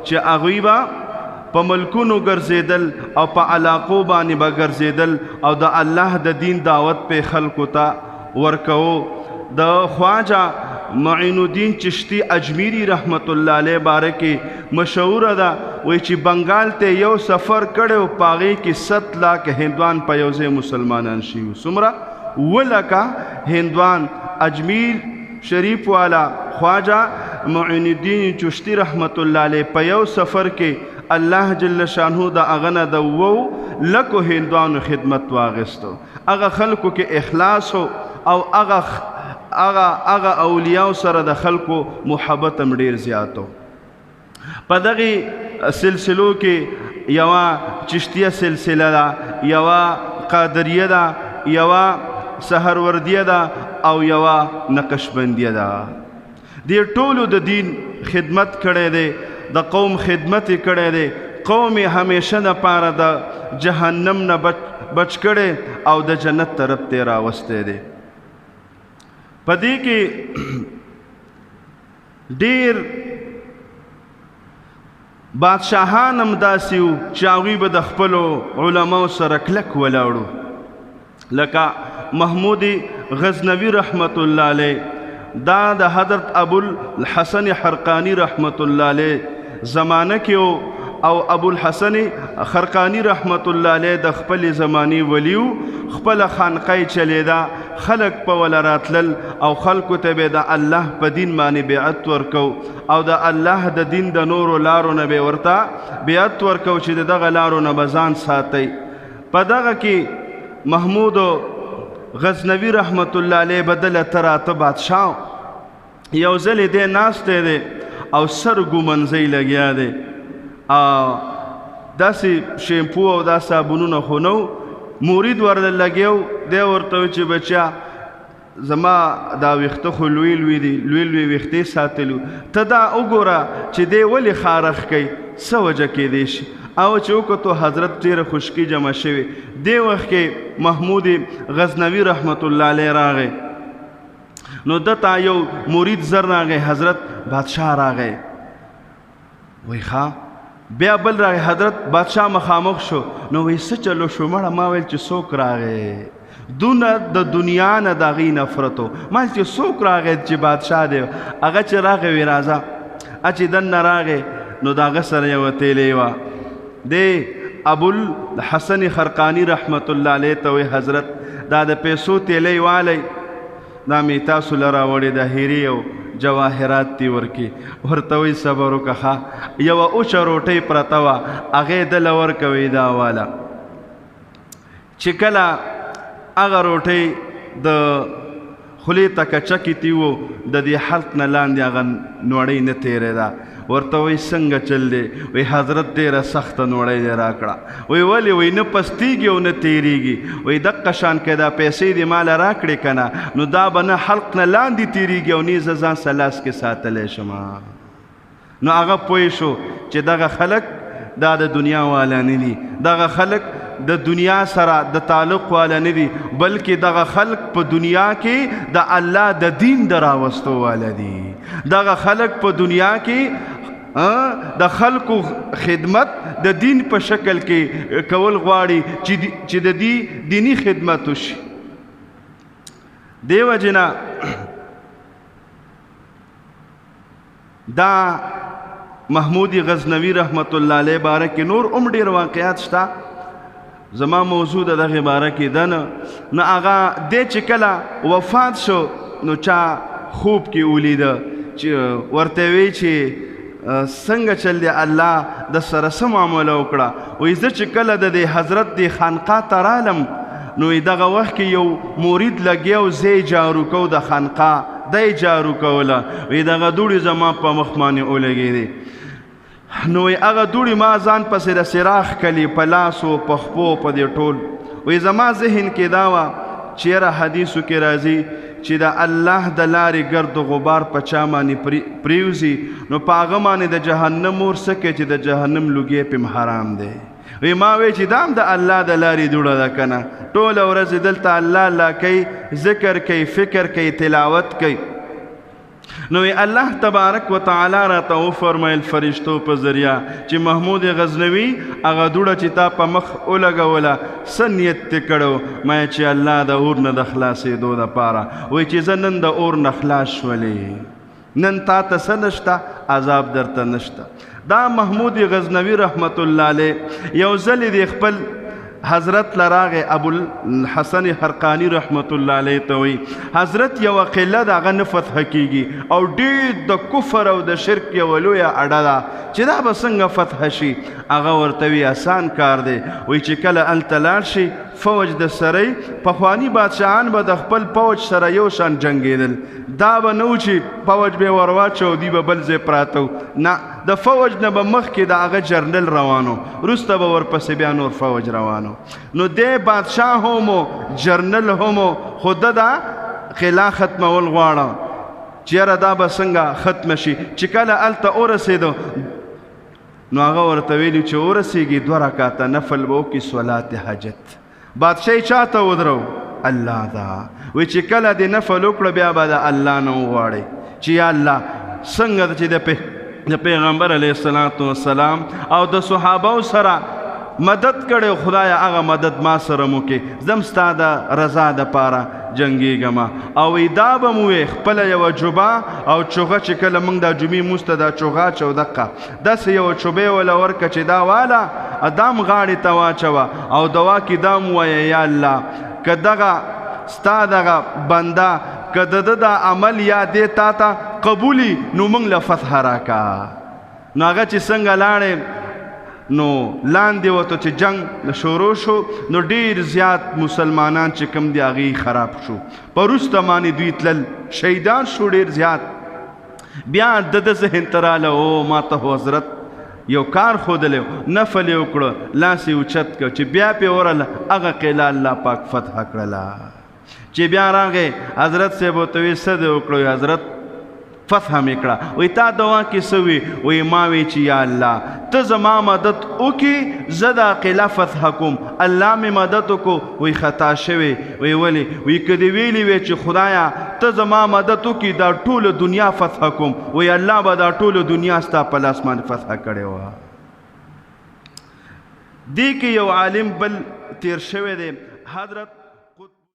چې هغوی به په ملکونو ګرځېدل او په علاقو باندې به ګرځېدل او د الله د دین دعوت په خلکو ته ورکوو. د خواجه معین الدین چشتی اجمیری رحمت الله علیه باره کې مشهوره ده، وایي چې بنګال ته یو سفر کړی په هغې کې 7 لاک هندوان په یو ځای مسلمانان شوي. څومره؟ 7 لکه هندوان. اجمیر شریف والا خواجه معین الدین چشتی رحمت الله علیه په یو سفر کې الله جل شانه د هغه نه د 7 لکو هندوانو خدمت واغستو. هغه خلکو کې اخلاص او هغه اولیاء سره د خلکو محبت هم ډیر زیاتو. په دغه سلسلو کې یوه چشتیه سلسله ده، یوه قادریه ده، یوه سهروردیه ده او یوه نقشبندیه ده. دې ټولو د دین خدمت کړی دی، د قوم خدمت کړی دی. قوم همیشه د پاره د جهنم نه بچ کړی او د جنت طرف ته راوستی دی. په دې کې ډیر بادشاهان هم داسې وو چې هغوی به د خپلو علماو سره کلک ولاړو، لکه محمود غزنوي رحمت الله علیه. دا د حضرت ابوالحسن حرقانی رحمت الله علیه زمانه کې او ابوالحسن خرقانی رحمت الله علیه د خپل زمانی ولیو. خپل خانقای چلیدا، خلق په ولا راتلل او خلقو ته به د الله په دین باندې بیعت ورکو او د الله د دین د نورو لارو نه به ورته بیعت ورکو چې دغه لارو نه بزان ساتي. په دغه کې محمود غزنوي رحمت الله علیه بدل تراته بادشاہ یو ځل دې ناسته دی او سرګو منځي لګیا دی. داسې شیمپو او دا صابونونه خو نو، مرید ورله لګیو. دی ورته وی چې بچیا زما دا ویښته خو لوی لوی دي، لوی لوی ویښتې ساتلو، ته دا وګوره چې دی ولې خارخ کوي، څه وجه کیدی شي؟ او چې وکتو حضرت ډېره خشکي جمع شوې. دې وخت کې محمود غزنوي رحمت الله علیه راغی، نو دته یو مرید زر راغی، حضرت بادشاہ راغی. وی ښه بیا بل راغی، حضرت بادشاہ مخامخ شو. نو وی څه چلو شو مړه؟ ما ویل چې څوک راغی؟ دونه د دنیا نه د هغې نفرتو. ما چې څوک راغی چې بادشاہ دی؟ هغه چې راغی وی راځه. چې دننه راغی نو د هغه سره یوه تیلې وه. دی ابوالحسن خرقانی رحمت الله علیه ته وی حضرت دا د پیسو تیلې والی، دا مې تاسو له راوړې د هیرې او جواهرات تی ورکی. ورته وی صبر وکړه. یوه اوچه روټۍ پرته وه، هغې دله ورکوي دا واله. چې کله هغه روټۍ د خولې ته کچکې تی و، د دې حلق نه لاندې هغه نوړۍ نه تېرېده. ورته وی څنګه چل دی؟ وی حضرت ډېره سخته نوړۍ دی راکړه. وی ولې؟ وی نه پستېږي او نه تېرېږي. وی دقه شان که دا پیسې دې ماله راکړې که نه، نو دا به نه حلق نه لاندې تېرېږي او نه زه ځان سه لاس کې ساتلی شم. نو هغه پوه شو چې دغه خلک دا د دنیا والا نه دي، دغه خلک د دنیا سره د تعلق والا نه دي، بلکې دغه خلق په دنیا کې د الله د دین د راوستو والا دي. دغه خلق په دنیا کې د خلقو خدمت د دین په شکل کې کول غواړي چې د دې دینی خدمت وشي. دیو جنا دا محمود غزنوي رحمت الله علیه باره کې نور ډېر واقعات شته. زما موضوع د دغه باره کې ده نه. نو هغه دی چې کله وفات شو نو چا خوب کې ولیده چې ورته وی چې څنګه چل دی الله د سره څه معامله وکړه؟ وایي زه چې کله د دې حضرت دې خانقاه ته رالم نو دغه وخت کې یو مرید لګیا و، زه یې جارو کو د خانقاه، دی جارو کوله. وایي دغه دوړې زما په مخ باندې ولګېدې. نو وایي هغه دوړې ما ځان پسې د سراخ کلي په لاسو په خپو په دې ټول. وایي زما ذهن کې دا وه چې یاره حدیثو کې راځي چې د الله د لارې ګرد غبار په چا باندې پریوزي نو په هغه باندې د جهنم اور څه کوي چې د جهنم لوګی پې حرام دی. وی ما وی چې دا هم د الله د لارې دوړه ده که نه؟ ټوله ورځ دلته الله الله کوي، ذکر کوي، فکر کوي، تلاوت کوي. نو الله تبارک وتعالی راته وفرمیل فرشتو په ذریعه چې محمود غزنوي هغه دوړه چې تا په مخ ولګوله څه نیت دې کړو ما چې الله د اور نه د خلاصېدو دپاره وایي چې زه نن د اور نه خلاص شولې نن تا ته څه نشته عذاب درته نشته. دا محمود غزنوي رحمت الله علیه یو ځل د خپل حضرت لراغه ابو الحسن حرقانی رحمت الله علیه ته وی حضرت یو قله دغه نه فتح کیږي او ډېر د کفر او د شرک یو لویه اډه ده چې دا به څنګه فتح شي هغه ورته وی آسان کار دی وی چې کله هلته لاړ شي فوج د سرۍ پخواني بادشاهان به د خپل فوج سره یو شان جنګېدل دا به نه و چې فوج به ور واچو دوی به بل ځای پراته نه د فوج نه به مخکې د هغه جرنل روانو وروسته به ورپسې بیا نور فوج روانو نو دی بادشاه هم جرنل هم خو ده دا قلا ختمول غواړه چې یاره دا به څنګه ختمه شي چې کله هلته ورسېدو نو هغه ورته ویلي چې ورسېږي 2 رکعته نفل به وکړي صلات حاجت بادشاهي چاته ودرو الله دا وی چې کله دې نفل وکړه بیا به د الله نه وغواړئ چې یا الله څنګه چې د پیغمبر علیه السلام او د صحابو سره مدد کړی خدای هغه مدد ما سره مو کې زم ستا د رضا دپاره جنګېږم او دا به مو وی خپله یوه جوبه او چوغه چې کله موږ دا جمعې مونځ ته دا چوغه اچو دقه داسې یوه چوبې وله ورکه چې دا واله دام غاړې ته واچوه او دوا کې دا م ووایه یا الله که دغه ستا دغه بنده که د ده دا عمل یا دې تا ته قبولي نو موږ له فتح راکه نو هغه چې څنګه لاړې نو لاندې ورته چې جنگ شروع شو نو ډیر زیات مسلمانان چې کوم دي هغې خراب شو په وروسته باندې دوی تلل شهیدان شو ډیر زیات بیا د ده ذهن ته راله او ما ته حضرت یو کار ښودلی نفل یې وکړه لاس یې اوچت کړ چې بیا پې ورله هغه قله الله پاک فتح کړله چې بیا راغی حضرت صاحب ورته وی څه دې وکړو حضرت فتح مې کړه وی تا دوا کې څه وي وی ما وی چې یا الله ته زما مدد وکړي زه دا قله فتح کوم الله مې مدد وکړو وی خطا شوی وی ولې وی که دې ویلي وی چې خدایه ته زما مدد وکړي دا ټوله دنیا فتح کوم وی الله به دا ټوله دنیا ستا په لاس باندې فتح کړې وه دې کې یو عالم بل تیر شوی دی حضرت